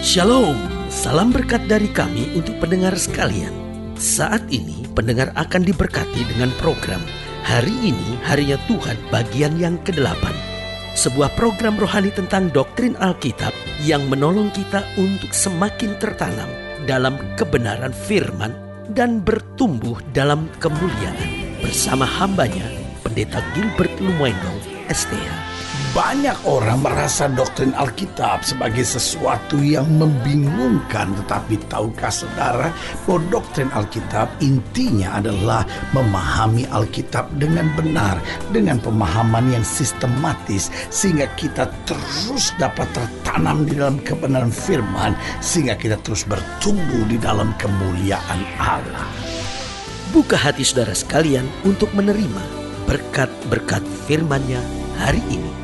Shalom, salam berkat dari kami untuk pendengar sekalian. Saat ini pendengar akan diberkati dengan program Hari Ini Harinya Tuhan bagian yang ke-8. Sebuah program rohani tentang doktrin Alkitab yang menolong kita untuk semakin tertanam dalam kebenaran firman dan bertumbuh dalam kemuliaan. Bersama hambanya, Pendeta Gilbert Lumwendong, STH. Banyak orang merasa doktrin Alkitab sebagai sesuatu yang membingungkan. Tetapi tahukah saudara bahwa doktrin Alkitab intinya adalah memahami Alkitab dengan benar, dengan pemahaman yang sistematis, sehingga kita terus dapat tertanam di dalam kebenaran firman, sehingga kita terus bertumbuh di dalam kemuliaan Allah. Buka hati saudara sekalian untuk menerima berkat-berkat firman-Nya hari ini.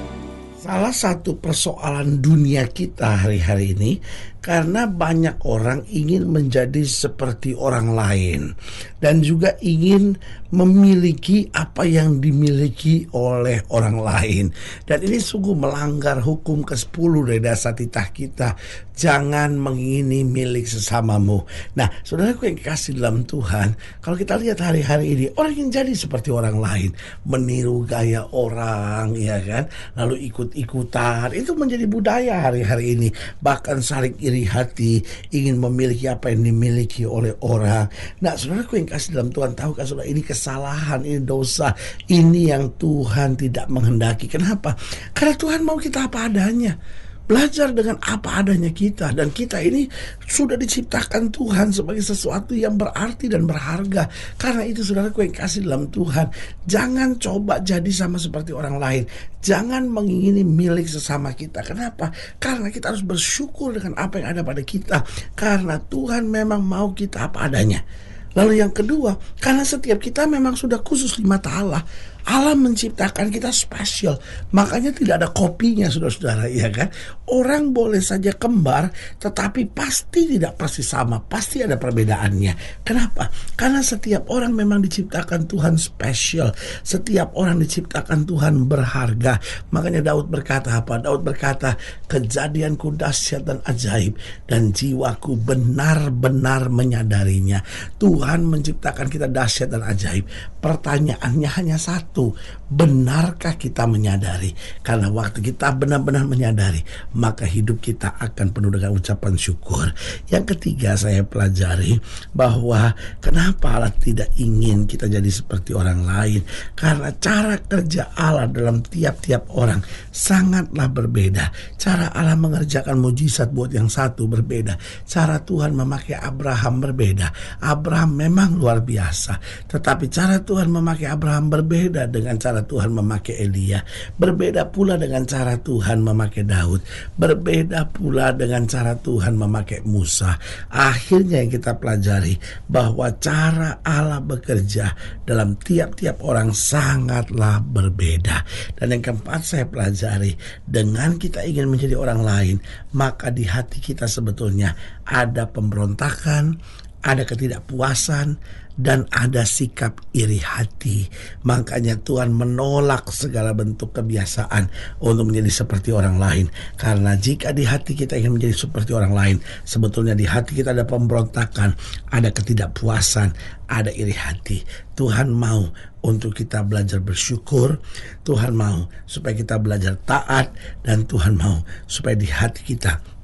Salah satu persoalan dunia kita hari-hari ini, karena banyak orang ingin menjadi seperti orang lain dan juga ingin memiliki apa yang dimiliki oleh orang lain. Dan ini sungguh melanggar hukum ke-10 dari dasar titah kita. Jangan mengingini milik sesamamu. Nah, saudaraku yang dikasih dalam Tuhan, kalau kita lihat hari-hari ini, orang yang jadi seperti orang lain, meniru gaya orang, ya kan, lalu ikut-ikutan, itu menjadi budaya hari-hari ini. Bahkan saling iri hati, ingin memiliki apa yang dimiliki oleh orang. Nah, saudaraku yang kasih dalam Tuhan, tahukah saudara, ini kesalahan, ini dosa, ini yang Tuhan tidak menghendaki. Kenapa? Karena Tuhan mau kita apa adanya. Belajar dengan apa adanya kita. Dan kita ini sudah diciptakan Tuhan sebagai sesuatu yang berarti dan berharga. Karena itu saudaraku yang kasih dalam Tuhan, jangan coba jadi sama seperti orang lain. Jangan mengingini milik sesama kita. Kenapa? Karena kita harus bersyukur dengan apa yang ada pada kita. Karena Tuhan memang mau kita apa adanya. Lalu yang kedua, karena setiap kita memang sudah khusus di mata Allah. Allah menciptakan kita spesial. Makanya tidak ada kopinya, saudara-saudara, ya kan? Orang boleh saja kembar, tetapi pasti tidak persis sama. Pasti ada perbedaannya. Kenapa? Karena setiap orang memang diciptakan Tuhan spesial. Setiap orang diciptakan Tuhan berharga. Makanya Daud berkata apa? Daud berkata, kejadianku dahsyat dan ajaib, dan jiwaku benar-benar menyadarinya. Tuhan menciptakan kita dahsyat dan ajaib. Pertanyaannya hanya satu, benarkah kita menyadari? Karena waktu kita benar-benar menyadari, maka hidup kita akan penuh dengan ucapan syukur. Yang ketiga, saya pelajari bahwa kenapa Allah tidak ingin kita jadi seperti orang lain. Karena cara kerja Allah dalam tiap-tiap orang sangatlah berbeda. Cara Allah mengerjakan mujizat buat yang satu berbeda. Cara Tuhan memakai Abraham berbeda. Abraham memang luar biasa, tetapi cara Tuhan memakai Abraham berbeda dengan cara Tuhan memakai Elia. Berbeda pula dengan cara Tuhan memakai Daud. Berbeda pula dengan cara Tuhan memakai Musa. Akhirnya yang kita pelajari bahwa cara Allah bekerja dalam tiap-tiap orang sangatlah berbeda. Dan yang keempat saya pelajari, dengan kita ingin menjadi orang lain, maka di hati kita sebetulnya ada pemberontakan, ada ketidakpuasan, dan ada sikap iri hati. Makanya Tuhan menolak segala bentuk kebiasaan untuk menjadi seperti orang lain. Karena jika di hati kita ingin menjadi seperti orang lain, sebetulnya di hati kita ada pemberontakan, ada ketidakpuasan, ada iri hati. Tuhan mau untuk kita belajar bersyukur. Tuhan mau supaya kita belajar taat. Dan Tuhan mau supaya di hati kita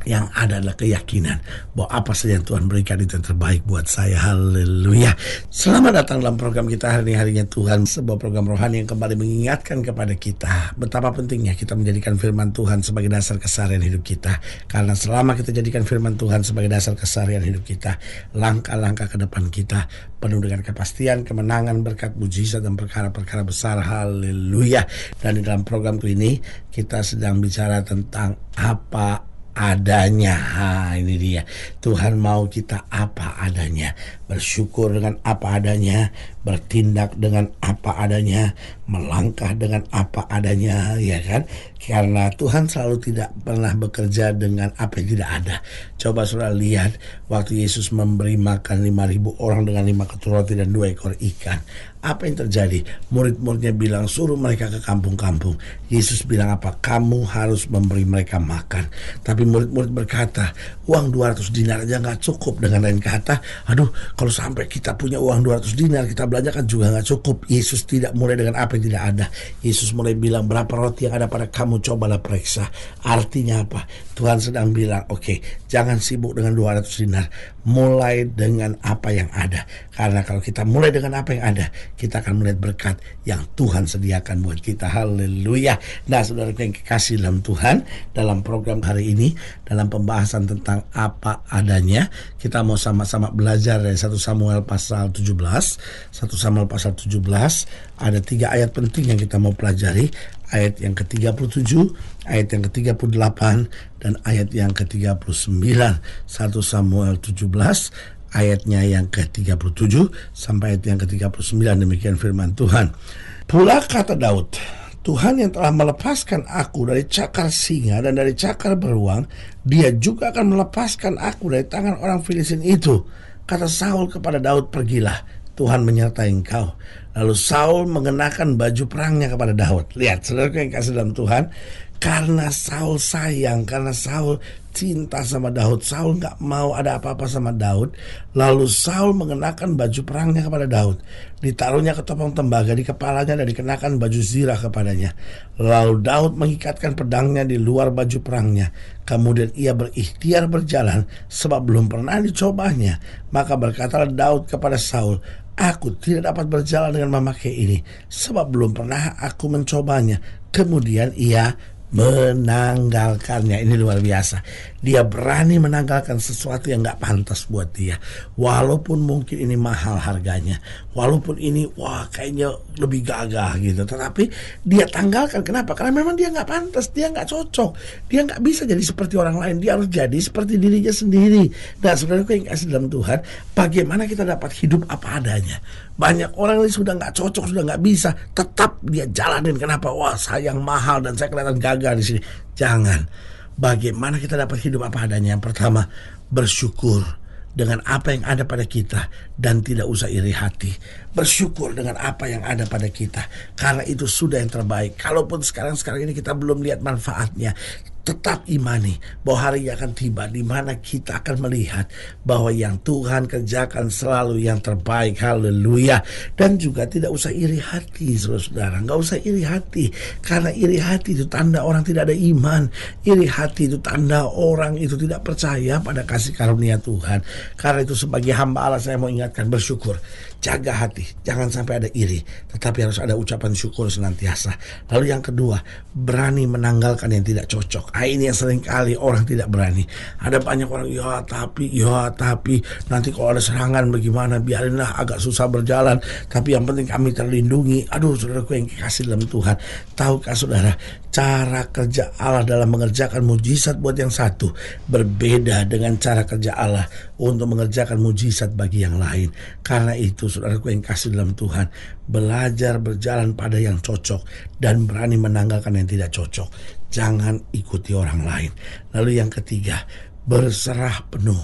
yang ada adalah keyakinan bahwa apa saja yang Tuhan berikan itu yang terbaik buat saya. Haleluya. Selamat datang dalam program kita Hari Ini Harinya Tuhan, sebuah program rohani yang kembali mengingatkan kepada kita betapa pentingnya kita menjadikan firman Tuhan sebagai dasar keseharian hidup kita. Karena selama kita jadikan firman Tuhan sebagai dasar keseharian hidup kita, langkah-langkah ke depan kita penuh dengan kepastian, kemenangan, berkat, mujizat, dan perkara-perkara besar. Haleluya. Dan di dalam program ini kita sedang bicara tentang apa adanya. Ini dia. Tuhan mau kita apa adanya, bersyukur dengan apa adanya, bertindak dengan apa adanya, melangkah dengan apa adanya, ya kan? Karena Tuhan selalu tidak pernah bekerja dengan apa yang tidak ada. Coba saudara lihat waktu Yesus memberi makan 5.000 orang dengan 5 keturunan roti dan 2 ekor ikan. Apa yang terjadi? Murid-muridnya bilang suruh mereka ke kampung-kampung. Yesus bilang apa? Kamu harus memberi mereka makan. Tapi Tapi murid-murid berkata, uang 200 dinar aja nggak cukup. Dengan lain kata, aduh, kalau sampai kita punya uang 200 dinar, kita belanjakan juga nggak cukup. Yesus tidak mulai dengan apa yang tidak ada. Yesus mulai bilang, berapa roti yang ada pada kamu, cobalah periksa. Artinya apa? Tuhan sedang bilang, oke, jangan sibuk dengan 200 dinar. Mulai dengan apa yang ada. Karena kalau kita mulai dengan apa yang ada, kita akan melihat berkat yang Tuhan sediakan buat kita. Haleluya. Nah, saudara yang kekasih dalam Tuhan, dalam program hari ini, dalam pembahasan tentang apa adanya, kita mau sama-sama belajar dari 1 Samuel pasal 17. 1 Samuel pasal 17, ada 3 ayat penting yang kita mau pelajari. Ayat yang ke-37, ayat yang ke-38, dan ayat yang ke-39. 1 Samuel 17, ayatnya yang ke-37 sampai ayat yang ke-39. Demikian firman Tuhan. Pula kata Daud, Tuhan yang telah melepaskan aku dari cakar singa dan dari cakar beruang, Dia juga akan melepaskan aku dari tangan orang Filistin itu. Kata Saul kepada Daud, pergilah, Tuhan menyertai engkau. Lalu Saul mengenakan baju perangnya kepada Daud. Lihat, saudara yang kasih dalam Tuhan, karena Saul sayang, karena Saul cinta sama Daud, Saul gak mau ada apa-apa sama Daud. Lalu Saul mengenakan baju perangnya kepada Daud. Ditaruhnya ketopong tembaga di kepalanya dan dikenakan baju zirah kepadanya. Lalu Daud mengikatkan pedangnya di luar baju perangnya. Kemudian ia berikhtiar berjalan sebab belum pernah dicobanya. Maka berkatalah Daud kepada Saul, aku tidak dapat berjalan dengan memakai ini sebab belum pernah aku mencobanya. Kemudian ia menanggalkannya. Ini luar biasa. Dia berani menanggalkan sesuatu yang gak pantas buat dia. Walaupun mungkin ini mahal harganya, walaupun ini kayaknya lebih gagah gitu, tetapi dia tanggalkan. Kenapa? Karena memang dia gak pantas, dia gak cocok, dia gak bisa jadi seperti orang lain. Dia harus jadi seperti dirinya sendiri. Nah, saudaraku yang kasih dalam Tuhan, bagaimana kita dapat hidup apa adanya? Banyak orang ini sudah gak cocok, sudah gak bisa, tetap dia jalanin. Kenapa? Saya yang mahal dan saya kelihatan gagal di sini. Jangan. Bagaimana kita dapat hidup apa adanya? Yang pertama, bersyukur dengan apa yang ada pada kita dan tidak usah iri hati. Bersyukur dengan apa yang ada pada kita, karena itu sudah yang terbaik. Kalaupun sekarang ini kita belum lihat manfaatnya, tetap imani bahwa hari akan tiba di mana kita akan melihat bahwa yang Tuhan kerjakan selalu yang terbaik. Haleluya. Dan juga tidak usah iri hati, saudara. Nggak usah iri hati, karena iri hati itu tanda orang tidak ada iman. Iri hati itu tanda orang itu tidak percaya pada kasih karunia Tuhan. Karena itu sebagai hamba Allah saya mau ingatkan, bersyukur. Jaga hati, jangan sampai ada iri, tetapi harus ada ucapan syukur senantiasa. Lalu yang kedua, berani menanggalkan yang tidak cocok. Ini yang sering kali orang tidak berani. Ada banyak orang, ya tapi nanti kalau ada serangan bagaimana, biarinlah, agak susah berjalan, tapi yang penting kami terlindungi. Aduh, saudaraku yang kasih dalam Tuhan, tahukah saudara, cara kerja Allah dalam mengerjakan mujizat buat yang satu berbeda dengan cara kerja Allah untuk mengerjakan mujizat bagi yang lain. Karena itu, saudaraku yang kasih dalam Tuhan, belajar berjalan pada yang cocok dan berani menanggalkan yang tidak cocok. Jangan ikuti orang lain. Lalu yang ketiga, berserah penuh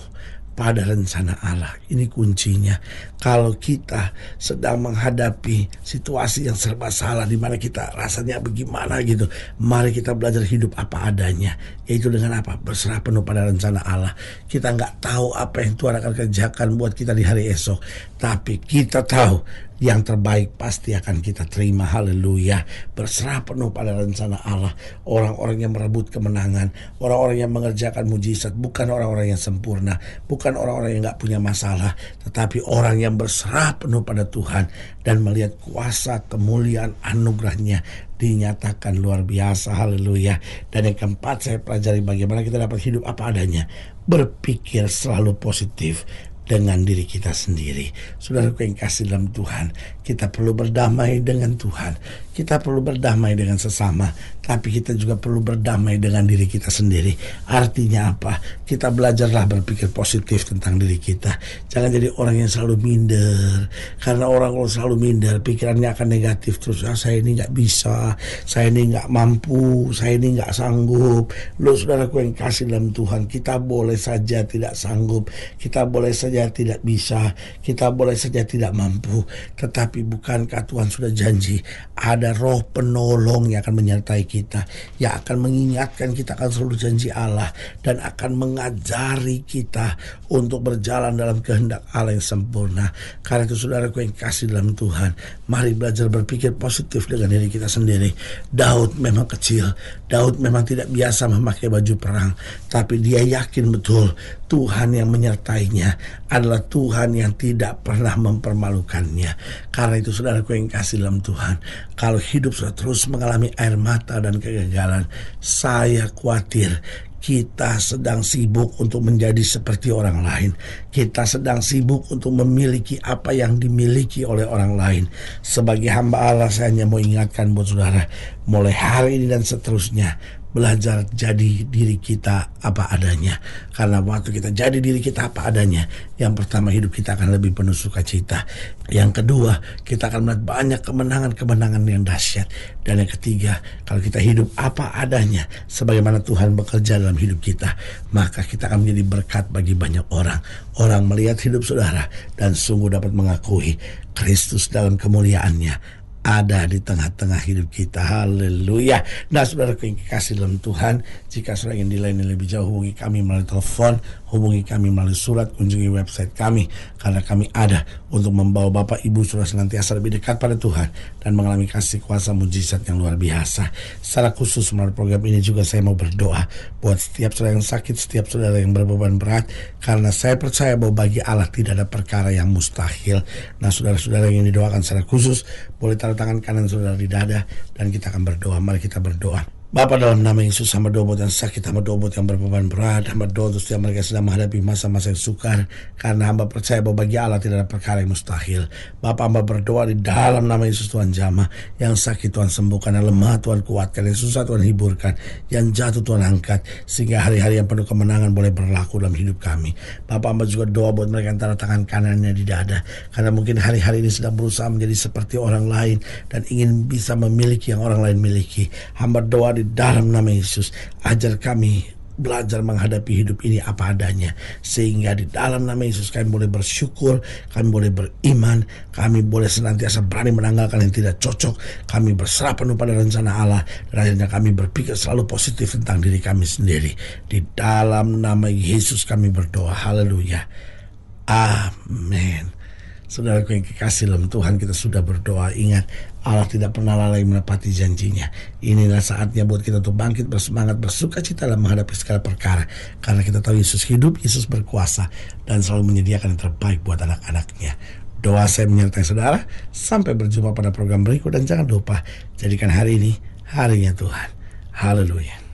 pada rencana Allah. Ini kuncinya. Kalau kita sedang menghadapi situasi yang serba salah, di mana kita rasanya bagaimana gitu, mari kita belajar hidup apa adanya, yaitu dengan apa? Berserah penuh pada rencana Allah. Kita nggak tahu apa yang Tuhan akan kerjakan buat kita di hari esok, tapi kita tahu yang terbaik pasti akan kita terima. Haleluya. Berserah penuh pada rencana Allah. Orang-orang yang merebut kemenangan, orang-orang yang mengerjakan mujizat, bukan orang-orang yang sempurna, bukan orang-orang yang gak punya masalah, tetapi orang yang berserah penuh pada Tuhan dan melihat kuasa kemuliaan anugerahnya dinyatakan luar biasa. Haleluya. Dan yang keempat, saya pelajari bagaimana kita dapat hidup apa adanya. Berpikir selalu positif dengan diri kita sendiri. Saudaraku yang kasih dalam Tuhan, kita perlu berdamai dengan Tuhan, kita perlu berdamai dengan sesama, tapi kita juga perlu berdamai dengan diri kita sendiri. Artinya apa? Kita belajarlah berpikir positif tentang diri kita. Jangan jadi orang yang selalu minder, karena orang kalau selalu minder, pikirannya akan negatif terus. Saya ini gak bisa, saya ini gak mampu, saya ini gak sanggup. Loh, saudaraku yang kasih dalam Tuhan, kita boleh saja tidak sanggup, kita boleh saja tidak bisa, kita boleh saja tidak mampu, tetapi bukankah Tuhan sudah janji ada roh penolong yang akan menyertai kita, yang akan mengingatkan kita akan seluruh janji Allah, dan akan mengajari kita untuk berjalan dalam kehendak Allah yang sempurna. Karena itu saudaraku yang kasih dalam Tuhan, mari belajar berpikir positif dengan diri kita sendiri. Daud memang kecil, Daud memang tidak biasa memakai baju perang, tapi dia yakin betul Tuhan yang menyertainya adalah Tuhan yang tidak pernah mempermalukannya. Karena itu saudaraku yang kasih dalam Tuhan, kalau hidup sudah terus mengalami air mata dan kegagalan, saya khawatir kita sedang sibuk untuk menjadi seperti orang lain. Kita sedang sibuk untuk memiliki apa yang dimiliki oleh orang lain. Sebagai hamba Allah, saya hanya mau ingatkan buat saudara, mulai hari ini dan seterusnya, belajar jadi diri kita apa adanya. Karena waktu kita jadi diri kita apa adanya, yang pertama hidup kita akan lebih penuh sukacita. Yang kedua, kita akan melihat banyak kemenangan-kemenangan yang dahsyat. Dan yang ketiga, kalau kita hidup apa adanya, sebagaimana Tuhan bekerja dalam hidup kita, maka kita akan menjadi berkat bagi banyak orang. Orang melihat hidup saudara dan sungguh dapat mengakui Kristus dalam kemuliaannya ada di tengah-tengah hidup kita. Haleluya. Nah, saudara yang kasih dalam Tuhan, jika saudara ingin dilayani lebih jauh, hubungi kami melalui telepon, hubungi kami melalui surat, kunjungi website kami, karena kami ada untuk membawa Bapak Ibu saudara senantiasa lebih dekat pada Tuhan dan mengalami kasih kuasa mujizat yang luar biasa. Secara khusus melalui program ini juga saya mau berdoa buat setiap saudara yang sakit, setiap saudara yang berbeban berat, karena saya percaya bahwa bagi Allah tidak ada perkara yang mustahil. Nah, saudara-saudara yang didoakan secara khusus, boleh taruh tangan kanan saudara di dada dan kita akan berdoa. Mari kita berdoa. Bapa, dalam nama Yesus, hamba doa buat yang sakit, hamba doa buat yang berbeban berat, hamba doa untuk setiap mereka sedang menghadapi masa-masa yang sukar, karena hamba percaya bahwa bagi Allah tidak ada perkara yang mustahil. Bapa, hamba berdoa di dalam nama Yesus, Tuhan jamah, yang sakit Tuhan sembuhkan, yang lemah Tuhan kuatkan, yang susah Tuhan hiburkan, yang jatuh Tuhan angkat, sehingga hari-hari yang penuh kemenangan boleh berlaku dalam hidup kami. Bapa, hamba juga doa buat mereka yang taruh tangan kanannya di dada, karena mungkin hari-hari ini sedang berusaha menjadi seperti orang lain dan ingin bisa memiliki yang orang lain miliki. Hamba doa di dalam nama Yesus, ajar kami belajar menghadapi hidup ini apa adanya, sehingga di dalam nama Yesus kami boleh bersyukur, kami boleh beriman, kami boleh senantiasa berani menanggalkan yang tidak cocok, kami berserah penuh pada rencana Allah, dan akhirnya kami berpikir selalu positif tentang diri kami sendiri. Di dalam nama Yesus kami berdoa. Haleluya. Amin. Saudaraku yang kekasih dalam Tuhan, kita sudah berdoa. Ingat, Allah tidak pernah lalai menepati janjinya. Inilah saatnya buat kita untuk bangkit, bersemangat, bersuka cita dalam menghadapi segala perkara. Karena kita tahu Yesus hidup, Yesus berkuasa, dan selalu menyediakan yang terbaik buat anak-anaknya. Doa saya menyertai saudara. Sampai berjumpa pada program berikut, dan jangan lupa, jadikan hari ini harinya Tuhan. Haleluya.